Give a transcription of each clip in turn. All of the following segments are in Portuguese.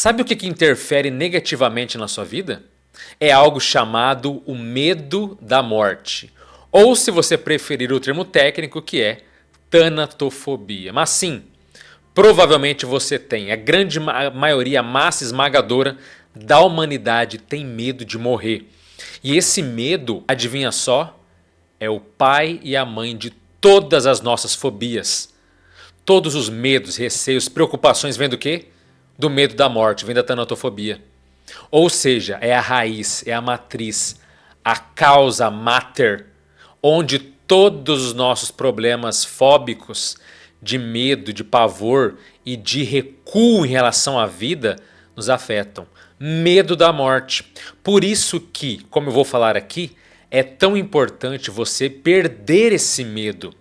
Sabe o que interfere negativamente na sua vida? É algo chamado o medo da morte. Ou, se você preferir o termo técnico, que é tanatofobia. Mas sim, provavelmente você tem. A grande maioria, a massa esmagadora da humanidade tem medo de morrer. E esse medo, adivinha só, é o pai e a mãe de todas as nossas fobias. Todos os medos, receios, preocupações vêm do quê? Do medo da morte, vem da tanatofobia. Ou seja, é a raiz, é a matriz, a causa mater, onde todos os nossos problemas fóbicos, de medo, de pavor e de recuo em relação à vida, nos afetam. Medo da morte. Por isso que, como eu vou falar aqui, é tão importante você perder esse medo.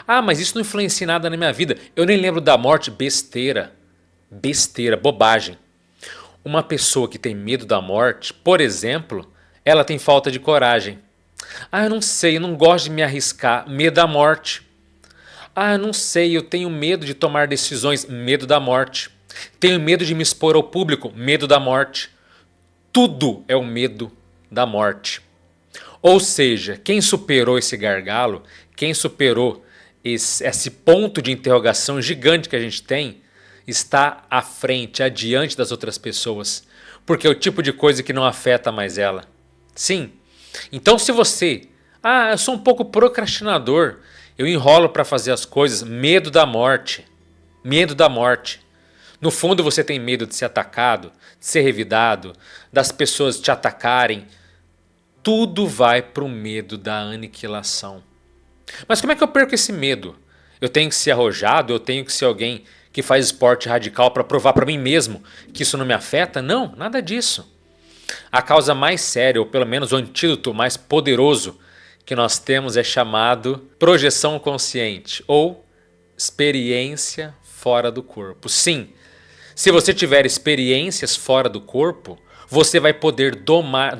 Ah, mas isso não influencia em nada na minha vida. Eu nem lembro da morte. Besteira. Besteira, bobagem. Uma pessoa que tem medo da morte, por exemplo, ela tem falta de coragem. Ah, eu não sei, eu não gosto de me arriscar. Medo da morte. Ah, eu não sei, eu tenho medo de tomar decisões. Medo da morte. Tenho medo de me expor ao público. Medo da morte. Tudo é o medo da morte. Ou seja, quem superou esse gargalo, quem superou esse ponto de interrogação gigante que a gente tem, está à frente, adiante das outras pessoas. Porque é o tipo de coisa que não afeta mais ela. Sim. Então, se você... Ah, eu sou um pouco procrastinador. Eu enrolo para fazer as coisas. Medo da morte. Medo da morte. No fundo, você tem medo de ser atacado, de ser revidado, das pessoas te atacarem. Tudo vai para o medo da aniquilação. Mas como é que eu perco esse medo? Eu tenho que ser arrojado? Eu tenho que ser alguém que faz esporte radical para provar para mim mesmo que isso não me afeta? Não, nada disso. A causa mais séria, ou pelo menos o antídoto mais poderoso que nós temos é chamado projeção consciente ou experiência fora do corpo. Sim, se você tiver experiências fora do corpo, você vai poder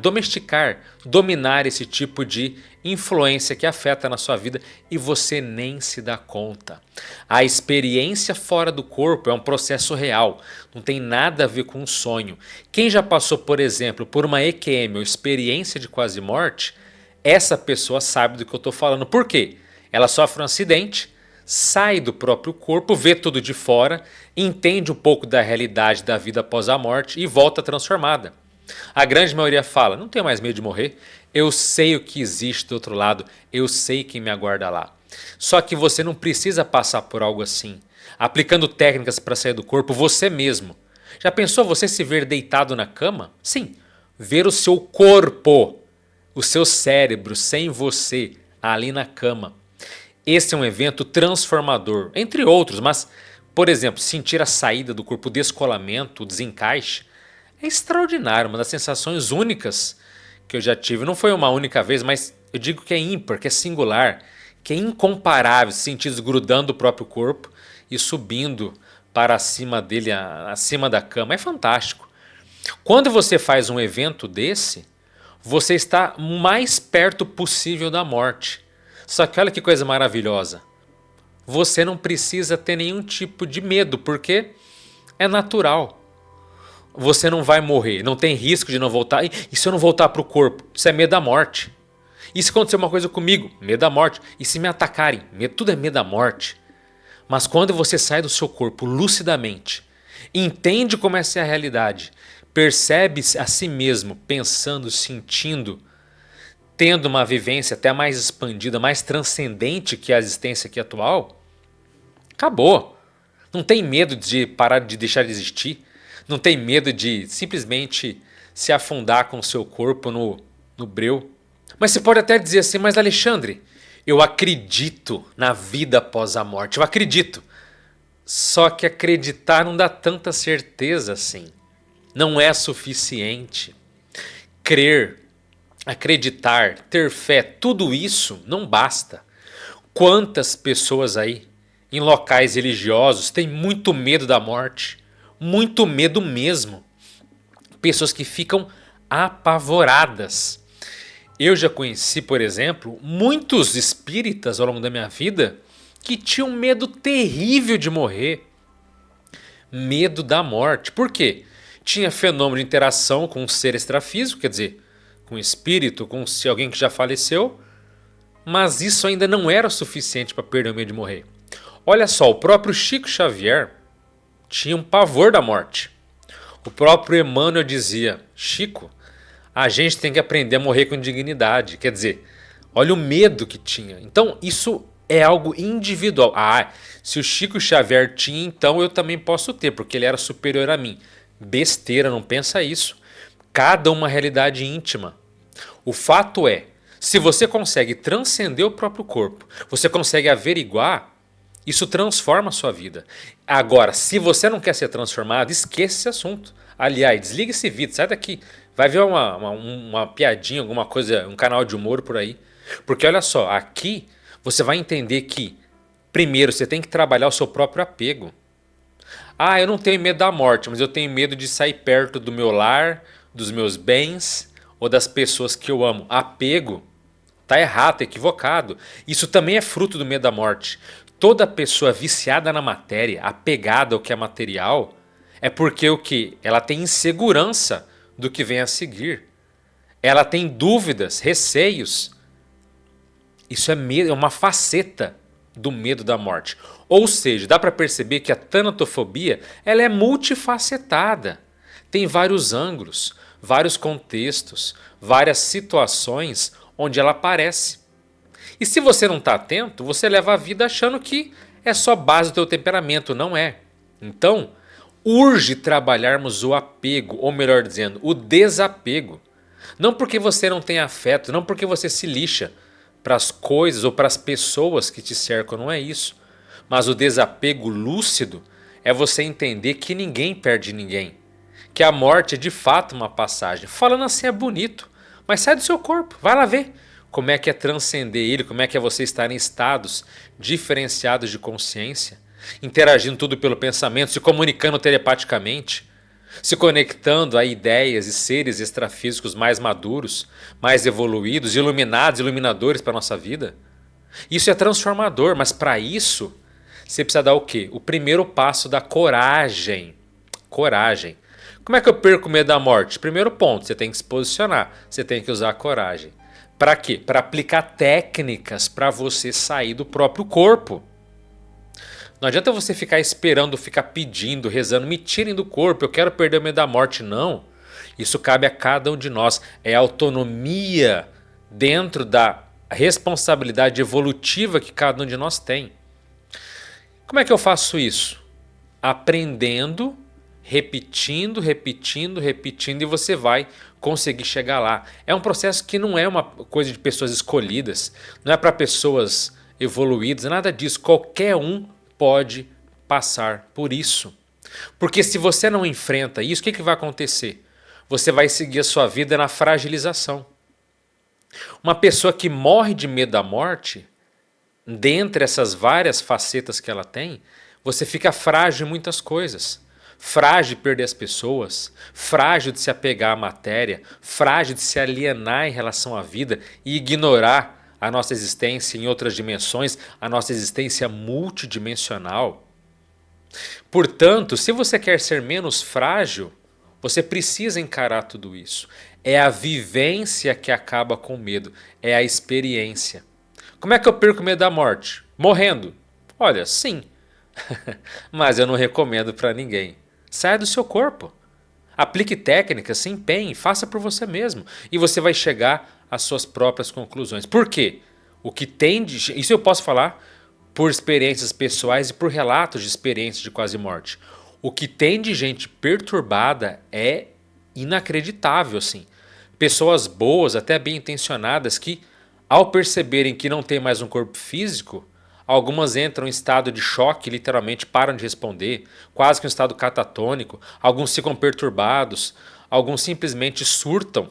domesticar, dominar esse tipo de influência que afeta na sua vida e você nem se dá conta. A experiência fora do corpo é um processo real, não tem nada a ver com um sonho. Quem já passou, por exemplo, por uma EQM ou experiência de quase morte, essa pessoa sabe do que eu estou falando. Por quê? Ela sofre um acidente, sai do próprio corpo, vê tudo de fora, entende um pouco da realidade da vida após a morte e volta transformada. A grande maioria fala, não tenho mais medo de morrer, eu sei o que existe do outro lado, eu sei quem me aguarda lá. Só que você não precisa passar por algo assim, aplicando técnicas para sair do corpo você mesmo. Já pensou você se ver deitado na cama? Sim, ver o seu corpo, o seu cérebro sem você ali na cama. Esse é um evento transformador, entre outros, mas, por exemplo, sentir a saída do corpo, o descolamento, o desencaixe, é extraordinário, uma das sensações únicas que eu já tive. Não foi uma única vez, mas eu digo que é ímpar, que é singular, que é incomparável, sentir desgrudando o próprio corpo e subindo para cima dele, acima da cama. É fantástico. Quando você faz um evento desse, você está o mais perto possível da morte. Só que olha que coisa maravilhosa. Você não precisa ter nenhum tipo de medo, porque é natural. Você não vai morrer, não tem risco de não voltar. E se eu não voltar para o corpo? Isso é medo da morte. E se acontecer uma coisa comigo? Medo da morte. E se me atacarem? Tudo é medo da morte. Mas quando você sai do seu corpo lucidamente, entende como essa é a realidade, percebe a si mesmo pensando, sentindo, tendo uma vivência até mais expandida, mais transcendente que a existência aqui atual, acabou. Não tem medo de parar de deixar de existir. Não tem medo de simplesmente se afundar com o seu corpo no breu. Mas você pode até dizer assim, mas Alexandre, eu acredito na vida após a morte. Eu acredito. Só que acreditar não dá tanta certeza assim. Não é suficiente. Crer, acreditar, ter fé, tudo isso não basta. Quantas pessoas aí, em locais religiosos, têm muito medo da morte? Muito medo mesmo. Pessoas que ficam apavoradas. Eu já conheci, por exemplo, muitos espíritas ao longo da minha vida que tinham medo terrível de morrer. Medo da morte. Por quê? tinha fenômeno de interação com um ser extrafísico, quer dizer, com um espírito, com alguém que já faleceu, mas isso ainda não era o suficiente para perder o medo de morrer. Olha só, o próprio Chico Xavier tinha um pavor da morte. O próprio Emmanuel dizia: Chico, a gente tem que aprender a morrer com dignidade. Quer dizer, olha o medo que tinha. Então isso é algo individual. Ah, se o Chico Xavier tinha, então eu também posso ter, porque ele era superior a mim. Besteira, não pensa isso. Cada uma realidade íntima. O fato é, se você consegue transcender o próprio corpo, você consegue averiguar, isso transforma a sua vida. Agora, se você não quer ser transformado, esqueça esse assunto. Aliás, desliga esse vídeo, sai daqui. Vai ver uma piadinha, alguma coisa, um canal de humor por aí. Porque olha só, aqui você vai entender que, primeiro, você tem que trabalhar o seu próprio apego. Ah, eu não tenho medo da morte, mas eu tenho medo de sair perto do meu lar, dos meus bens ou das pessoas que eu amo. Apego tá errado, tá equivocado. Isso também é fruto do medo da morte. Toda pessoa viciada na matéria, apegada ao que é material, é porque o que? Ela tem insegurança do que vem a seguir. Ela tem dúvidas, receios. Isso é medo, é uma faceta do medo da morte. Ou seja, dá para perceber que a tanatofobia ela é multifacetada. Tem vários ângulos, vários contextos, várias situações onde ela aparece. E se você não está atento, você leva a vida achando que é só base do teu temperamento, não é. Então, urge trabalharmos o apego, ou melhor dizendo, o desapego. Não porque você não tem afeto, não porque você se lixa para as coisas ou para as pessoas que te cercam, não é isso. Mas o desapego lúcido é você entender que ninguém perde ninguém. Que a morte é de fato uma passagem. Falando assim é bonito, mas sai do seu corpo, vai lá ver como é que é transcender ele, como é que é você estar em estados diferenciados de consciência, interagindo tudo pelo pensamento, se comunicando telepaticamente, se conectando a ideias e seres extrafísicos mais maduros, mais evoluídos, iluminados, iluminadores para a nossa vida. Isso é transformador, mas para isso você precisa dar o quê? O primeiro passo da coragem. Coragem. Como é que eu perco o medo da morte? Primeiro ponto, você tem que se posicionar, você tem que usar a coragem. Para quê? Para aplicar técnicas para você sair do próprio corpo. Não adianta você ficar esperando, ficar pedindo, rezando, me tirem do corpo, eu quero perder o medo da morte. Não. Isso cabe a cada um de nós. É autonomia dentro da responsabilidade evolutiva que cada um de nós tem. Como é que eu faço isso? Aprendendo, repetindo, repetindo, repetindo, e você vai conseguir chegar lá. É um processo que não é uma coisa de pessoas escolhidas, não é para pessoas evoluídas, nada disso. Qualquer um pode passar por isso. Porque se você não enfrenta isso, o que vai acontecer? Você vai seguir a sua vida na fragilização. Uma pessoa que morre de medo da morte, dentre essas várias facetas que ela tem, você fica frágil em muitas coisas. Frágil de perder as pessoas, frágil de se apegar à matéria, frágil de se alienar em relação à vida e ignorar a nossa existência em outras dimensões, a nossa existência multidimensional. Portanto, se você quer ser menos frágil, você precisa encarar tudo isso. É a vivência que acaba com o medo, é a experiência. Como é que eu perco o medo da morte? Morrendo. Olha, sim. Mas eu não recomendo para ninguém. Saia do seu corpo. Aplique técnicas, se empenhe, faça por você mesmo. E você vai chegar às suas próprias conclusões. Por quê? O que tem de... Isso eu posso falar por experiências pessoais e por relatos de experiências de quase morte. O que tem de gente perturbada é inacreditável, assim. Pessoas boas, até bem intencionadas, que ao perceberem que não tem mais um corpo físico, algumas entram em estado de choque, literalmente param de responder, quase que um estado catatônico, alguns ficam perturbados, alguns simplesmente surtam,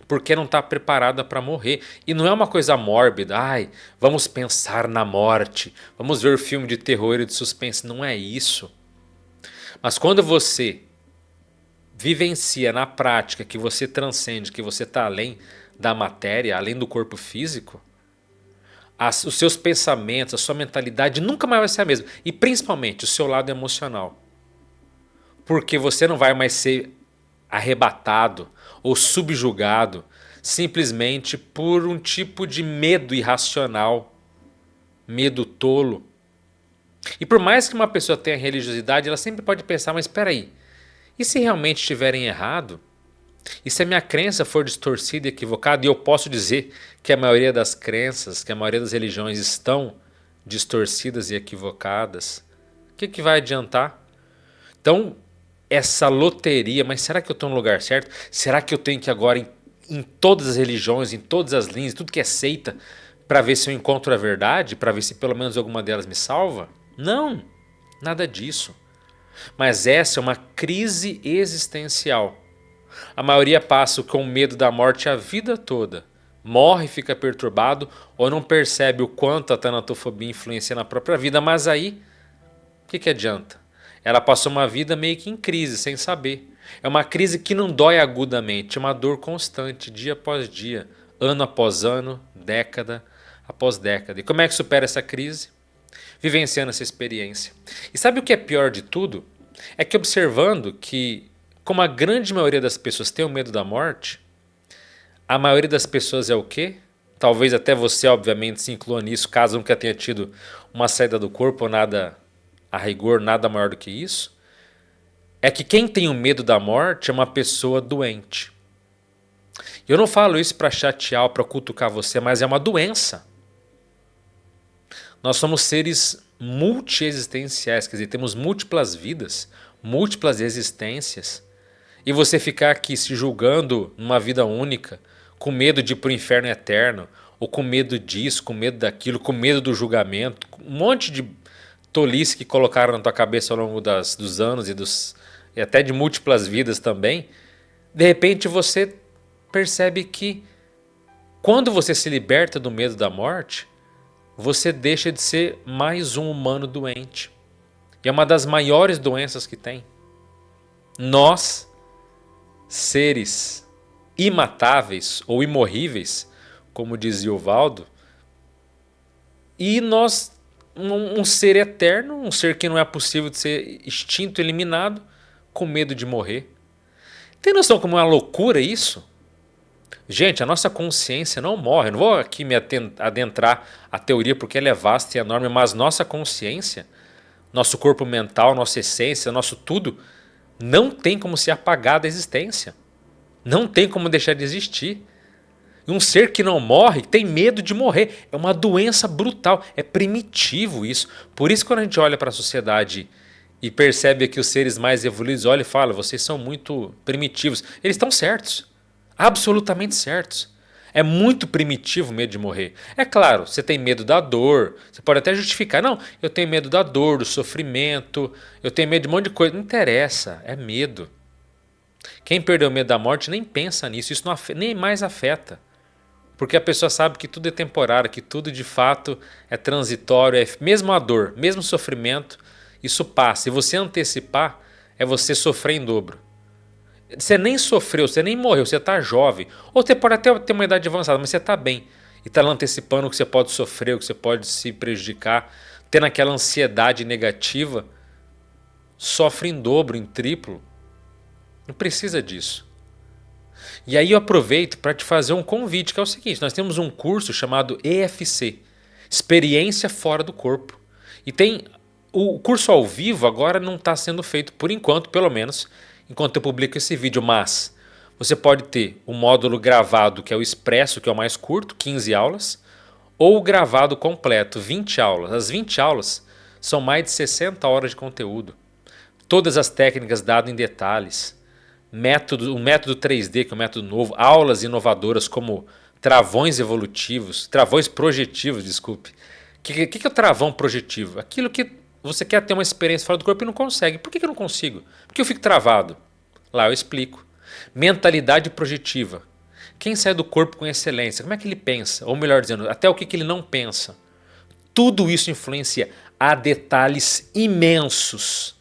porque não está preparada para morrer. E não é uma coisa mórbida, ai, vamos pensar na morte, vamos ver filme de terror e de suspense, não é isso. Mas quando você vivencia na prática que você transcende, que você está além da matéria, além do corpo físico, os seus pensamentos, a sua mentalidade nunca mais vai ser a mesma. E principalmente o seu lado emocional. porque você não vai mais ser arrebatado ou subjugado simplesmente por um tipo de medo irracional, medo tolo. E por mais que uma pessoa tenha religiosidade, ela sempre pode pensar, mas espera aí, e se realmente estiverem errado? E se a minha crença for distorcida e equivocada, e eu posso dizer que a maioria das crenças, que a maioria das religiões estão distorcidas e equivocadas, o que vai adiantar? Então, essa loteria, mas será que eu estou no lugar certo? Será que eu tenho que ir agora em todas as religiões, em todas as linhas, tudo que é seita, para ver se eu encontro a verdade, para ver se pelo menos alguma delas me salva? Não, nada disso. Mas essa é uma crise existencial. A maioria passa com medo da morte a vida toda. Morre, fica perturbado ou não percebe o quanto a tanatofobia influencia na própria vida. Mas aí, o que adianta? Ela passou uma vida meio que em crise, sem saber. É uma crise que não dói agudamente, é uma dor constante, dia após dia, ano após ano, década após década. E como é que supera essa crise? Vivenciando essa experiência. E sabe o que é pior de tudo? É que observando que, como a grande maioria das pessoas tem o medo da morte, a maioria das pessoas é o quê? Talvez até você, obviamente, se inclua nisso, caso nunca tenha tido uma saída do corpo ou nada, a rigor, nada maior do que isso. É que quem tem o medo da morte é uma pessoa doente. Eu não falo isso para chatear ou para cutucar você, mas é uma doença. Nós somos seres multiexistenciais, quer dizer, temos múltiplas vidas, múltiplas existências. E você ficar aqui se julgando numa vida única, com medo de ir para o inferno eterno, ou com medo disso, com medo daquilo, com medo do julgamento, um monte de tolice que colocaram na tua cabeça ao longo dos anos e até de múltiplas vidas também, de repente você percebe que quando você se liberta do medo da morte, você deixa de ser mais um humano doente. E é uma das maiores doenças que tem. Nós, seres imatáveis ou imorríveis, como dizia o Valdo, e nós, um ser eterno, um ser que não é possível de ser extinto, eliminado, com medo de morrer. Tem noção como é uma loucura isso? Gente, a nossa consciência não morre. Eu não vou aqui me adentrar a teoria porque ela é vasta e enorme, mas nossa consciência, nosso corpo mental, nossa essência, nosso tudo, não tem como se apagar da existência. Não tem como deixar de existir. E um ser que não morre tem medo de morrer. É uma doença brutal. É primitivo isso. Por isso, quando a gente olha para a sociedade e percebe que os seres mais evoluídos olham e falam: vocês são muito primitivos. Eles estão certos. Absolutamente certos. É muito primitivo o medo de morrer. É claro, você tem medo da dor. Você pode até justificar. Não, eu tenho medo da dor, do sofrimento. Eu tenho medo de um monte de coisa. Não interessa. É medo. Quem perdeu o medo da morte nem pensa nisso. Isso não nem mais afeta. Porque a pessoa sabe que tudo é temporário, que tudo de fato é transitório. Mesmo a dor, mesmo o sofrimento, isso passa. E você antecipar é você sofrer em dobro. Você nem sofreu, você nem morreu, você está jovem. Ou você pode até ter uma idade avançada, mas você está bem. E está antecipando que você pode sofrer, que você pode se prejudicar. Tendo aquela ansiedade negativa, sofre em dobro, em triplo. Não precisa disso. E aí eu aproveito para te fazer um convite, que é o seguinte: nós temos um curso chamado EFC, Experiência Fora do Corpo. E tem o curso ao vivo agora não está sendo feito por enquanto, pelo menos, enquanto eu publico esse vídeo, mas você pode ter o módulo gravado, que é o expresso, que é o mais curto, 15 aulas, ou o gravado completo, 20 aulas. As 20 aulas são mais de 60 horas de conteúdo. Todas as técnicas dadas em detalhes. O método 3D, que é um método novo, aulas inovadoras como travões evolutivos, travões projetivos, desculpe. O que é o travão projetivo? Aquilo que você quer ter uma experiência fora do corpo e não consegue. Por que eu não consigo? Porque eu fico travado. Lá eu explico. Mentalidade projetiva. Quem sai do corpo com excelência, como é que ele pensa? Ou melhor dizendo, até o que ele não pensa. Tudo isso influencia. Há detalhes imensos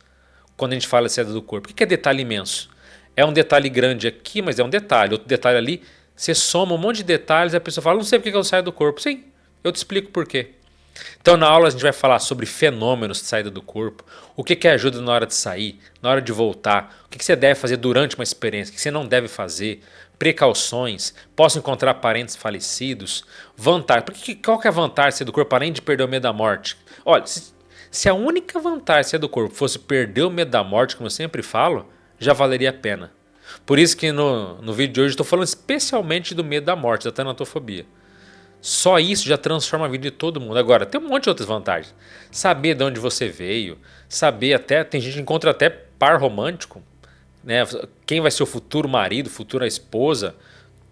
quando a gente fala de saída do corpo. O que é detalhe imenso? É um detalhe grande aqui, mas é um detalhe. Outro detalhe ali, você soma um monte de detalhes e a pessoa fala: não sei porque eu saio do corpo. Sim, eu te explico por quê. Então na aula a gente vai falar sobre fenômenos de saída do corpo, o que ajuda na hora de sair, na hora de voltar, o que você deve fazer durante uma experiência, o que você não deve fazer, precauções, posso encontrar parentes falecidos, vantagem. Qual que é a vantagem de sair do corpo além de perder o medo da morte? Olha, se a única vantagem de sair do corpo fosse perder o medo da morte, como eu sempre falo, já valeria a pena. Por isso que no vídeo de hoje eu estou falando especialmente do medo da morte, da tanatofobia. Só isso já transforma a vida de todo mundo. Agora, tem um monte de outras vantagens. Saber de onde você veio, saber até, tem gente que encontra até par romântico, né? Quem vai ser o futuro marido, futura esposa,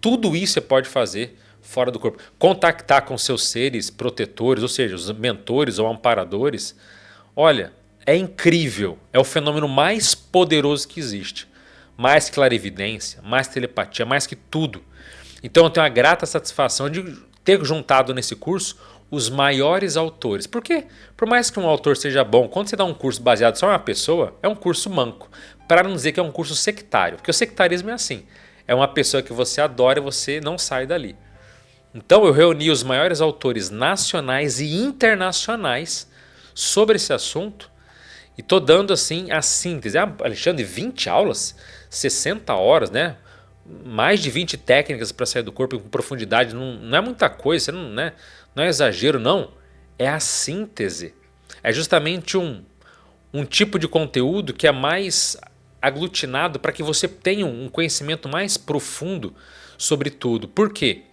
tudo isso você pode fazer fora do corpo. Contactar com seus seres protetores, ou seja, os mentores ou amparadores. Olha, é incrível, é o fenômeno mais poderoso que existe. Mais clarividência, mais telepatia, mais que tudo. Então eu tenho a grata satisfação de ter juntado nesse curso os maiores autores. Porque, por mais que um autor seja bom, quando você dá um curso baseado só em uma pessoa, é um curso manco. Para não dizer que é um curso sectário. Porque o sectarismo é assim. É uma pessoa que você adora e você não sai dali. Então eu reuni os maiores autores nacionais e internacionais sobre esse assunto. E estou dando assim a síntese. Ah, Alexandre, 20 aulas? 60 horas, né? Mais de 20 técnicas para sair do corpo com profundidade, não é muita coisa, não é exagero, não. É a síntese. É justamente um tipo de conteúdo que é mais aglutinado para que você tenha um conhecimento mais profundo sobre tudo. Por quê?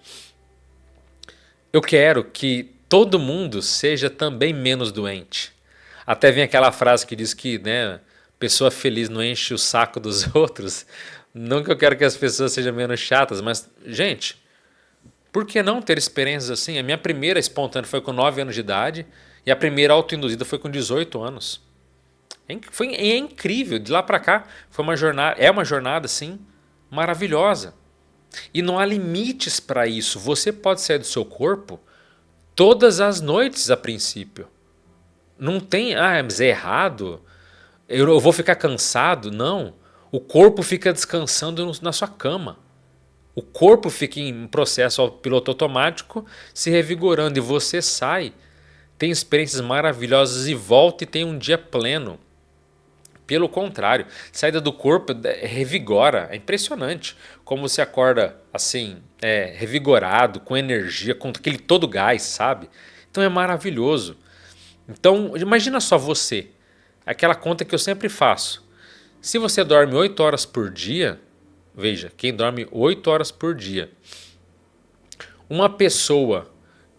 Eu quero que todo mundo seja também menos doente. Até vem aquela frase que diz que, né, pessoa feliz não enche o saco dos outros. Não que eu quero que as pessoas sejam menos chatas, mas, gente, por que não ter experiências assim? A minha primeira espontânea foi com 9 anos de idade e a primeira autoinduzida foi com 18 anos. É incrível, de lá para cá foi uma jornada, é uma jornada assim maravilhosa. E não há limites para isso. Você pode sair do seu corpo todas as noites a princípio. Não tem, mas é errado. Eu vou ficar cansado. Não. O corpo fica descansando na sua cama. O corpo fica em processo piloto automático, se revigorando. E você sai, tem experiências maravilhosas e volta e tem um dia pleno. Pelo contrário, saída do corpo revigora. É impressionante como você acorda assim, revigorado, com energia, com aquele todo gás, sabe? Então é maravilhoso. Então imagina só você, aquela conta que eu sempre faço. Se você dorme 8 horas por dia, veja, quem dorme 8 horas por dia, uma pessoa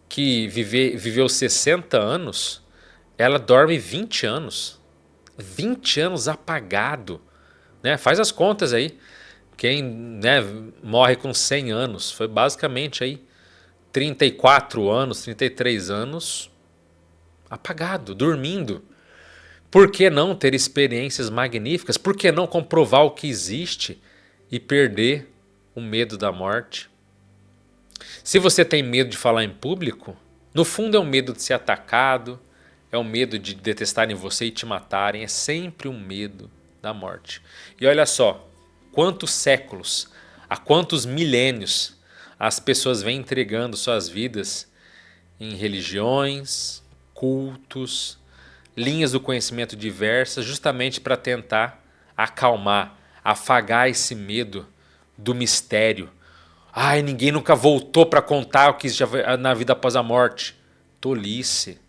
que viveu 60 anos, ela dorme 20 anos. 20 anos apagado, né? Faz as contas aí. Quem, né, morre com 100 anos foi basicamente aí 34 anos, 33 anos apagado, dormindo. Por que não ter experiências magníficas? Por que não comprovar o que existe e perder o medo da morte? Se você tem medo de falar em público, no fundo é um medo de ser atacado, é um medo de detestarem você e te matarem, é sempre um medo da morte. E olha só, quantos séculos, há quantos milênios as pessoas vêm entregando suas vidas em religiões, cultos, linhas do conhecimento diversas, justamente para tentar acalmar, afagar esse medo do mistério. Ai, ninguém nunca voltou para contar o que já na vida após a morte. Tolice.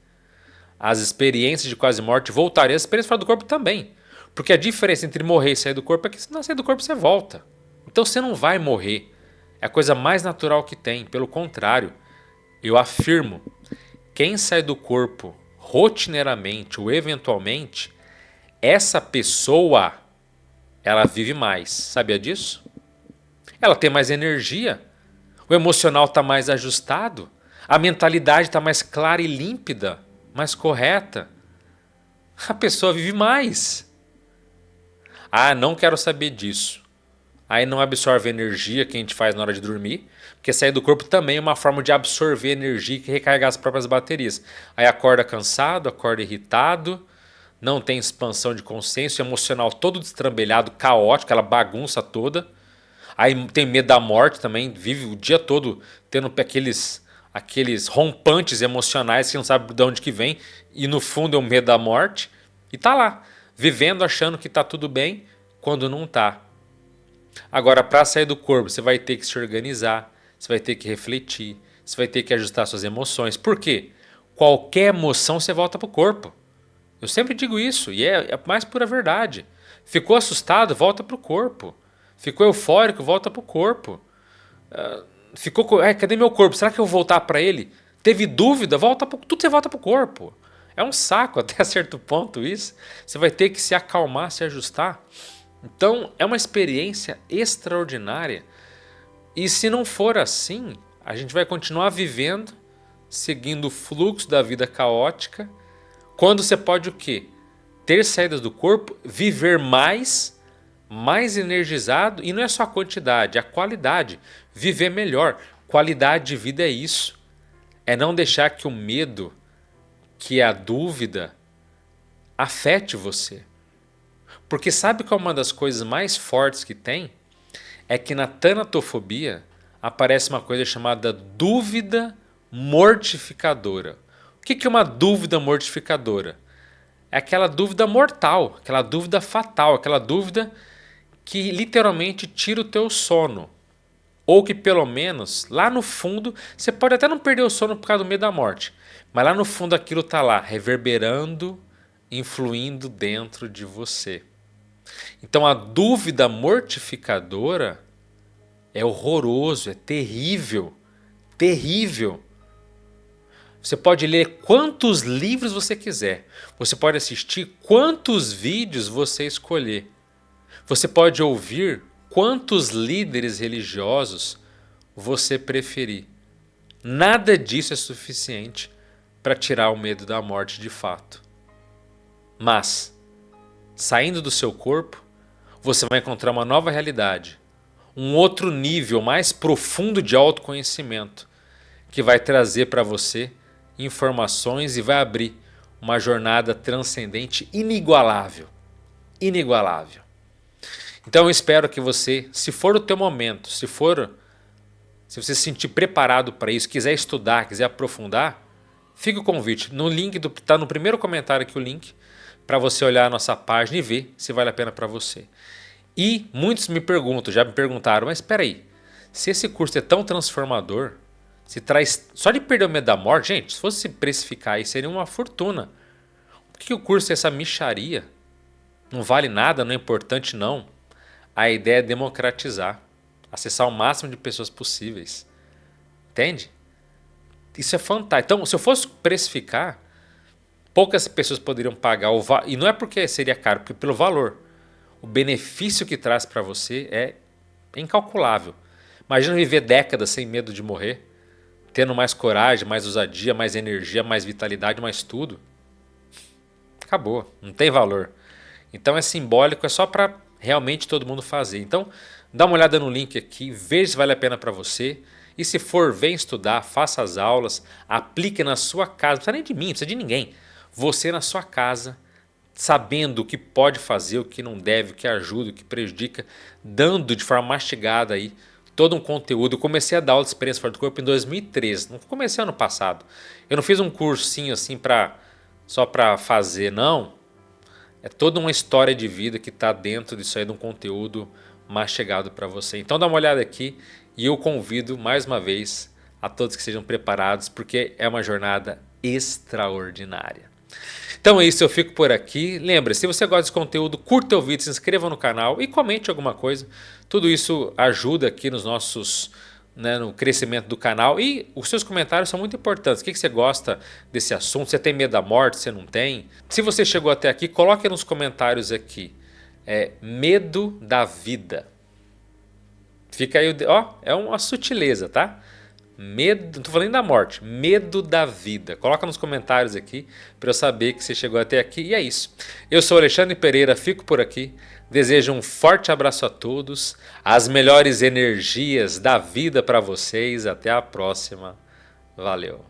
As experiências de quase morte voltariam, as experiências fora do corpo também. Porque a diferença entre morrer e sair do corpo é que se não sair do corpo você volta. Então você não vai morrer. É a coisa mais natural que tem. Pelo contrário, eu afirmo, quem sai do corpo rotineiramente ou eventualmente, essa pessoa, ela vive mais. Sabia disso? Ela tem mais energia. O emocional está mais ajustado. A mentalidade está mais clara e límpida, mais correta. A pessoa vive mais. Ah, não quero saber disso. Aí não absorve energia que a gente faz na hora de dormir, porque sair do corpo também é uma forma de absorver energia e recarregar as próprias baterias. Aí acorda cansado, acorda irritado, não tem expansão de consciência, emocional todo destrambelhado, caótico, aquela bagunça toda. Aí tem medo da morte também, vive o dia todo tendo aqueles aqueles rompantes emocionais que não sabe de onde que vem e no fundo é o medo da morte e tá lá, vivendo achando que tá tudo bem quando não tá. Agora, para sair do corpo, você vai ter que se organizar, você vai ter que refletir, você vai ter que ajustar suas emoções. Por quê? Qualquer emoção você volta pro corpo. Eu sempre digo isso e é a mais pura verdade. Ficou assustado, volta pro corpo. Ficou eufórico, volta pro corpo. Cadê meu corpo? Será que eu vou voltar para ele? Teve dúvida? Tudo você volta pro corpo. É um saco até certo ponto isso. Você vai ter que se acalmar, se ajustar. Então é uma experiência extraordinária. E se não for assim, a gente vai continuar vivendo, seguindo o fluxo da vida caótica, quando você pode o quê? Ter saídas do corpo, viver mais energizado, e não é só a quantidade, é a qualidade. Viver melhor. Qualidade de vida é isso. É não deixar que o medo, que a dúvida, afete você. Porque sabe qual é uma das coisas mais fortes que tem? É que na tanatofobia aparece uma coisa chamada dúvida mortificadora. O que é uma dúvida mortificadora? É aquela dúvida mortal, aquela dúvida fatal, aquela dúvida que literalmente tira o teu sono. Ou que pelo menos lá no fundo, você pode até não perder o sono por causa do medo da morte, mas lá no fundo aquilo está lá, reverberando, influindo dentro de você. Então a dúvida mortificadora é horroroso, é terrível, terrível. Você pode ler quantos livros você quiser, você pode assistir quantos vídeos você escolher, você pode ouvir quantos líderes religiosos você preferir. Nada disso é suficiente para tirar o medo da morte de fato. Mas, saindo do seu corpo, você vai encontrar uma nova realidade, um outro nível mais profundo de autoconhecimento, que vai trazer para você informações e vai abrir uma jornada transcendente inigualável. Inigualável. Então eu espero que você, se for o teu momento, se você se sentir preparado para isso, quiser estudar, quiser aprofundar, fica o convite. No link, tá no primeiro comentário aqui o link, para você olhar a nossa página e ver se vale a pena para você. E muitos me perguntam, já me perguntaram, mas espera aí, se esse curso é tão transformador, se traz só de perder o medo da morte, gente, se fosse precificar aí seria uma fortuna. Por que o curso é essa mixaria? Não vale nada, não é importante não. A ideia é democratizar, acessar o máximo de pessoas possíveis. Entende? Isso é fantástico. Então, se eu fosse precificar, poucas pessoas poderiam pagar. E não é porque seria caro, porque pelo valor. O benefício que traz para você é incalculável. Imagina viver décadas sem medo de morrer, tendo mais coragem, mais ousadia, mais energia, mais vitalidade, mais tudo. Acabou, não tem valor. Então é simbólico, é só para realmente todo mundo fazer. Então dá uma olhada no link aqui, veja se vale a pena para você. E se for, vem estudar, faça as aulas, aplique na sua casa, não precisa nem de mim, não precisa de ninguém. Você na sua casa, sabendo o que pode fazer, o que não deve, o que ajuda, o que prejudica, dando de forma mastigada aí todo um conteúdo. Eu comecei a dar aula de experiência fora do corpo em 2013, não comecei ano passado. Eu não fiz um cursinho assim só para fazer, não. É toda uma história de vida que está dentro disso aí, de um conteúdo mastigado para você. Então dá uma olhada aqui e eu convido mais uma vez a todos que sejam preparados, porque é uma jornada extraordinária. Então é isso, eu fico por aqui. Lembra, se você gosta desse conteúdo, curta o vídeo, se inscreva no canal e comente alguma coisa. Tudo isso ajuda aqui nos nossos, no crescimento do canal. E os seus comentários são muito importantes. O que você gosta desse assunto? Você tem medo da morte? Você não tem? Se você chegou até aqui, coloque nos comentários aqui. Medo da vida. Fica aí, ó, é uma sutileza, tá? Medo, não estou falando da morte, medo da vida. Coloca nos comentários aqui para eu saber que você chegou até aqui. E é isso. Eu sou Alexandre Pereira, fico por aqui. Desejo um forte abraço a todos. As melhores energias da vida para vocês. Até a próxima. Valeu.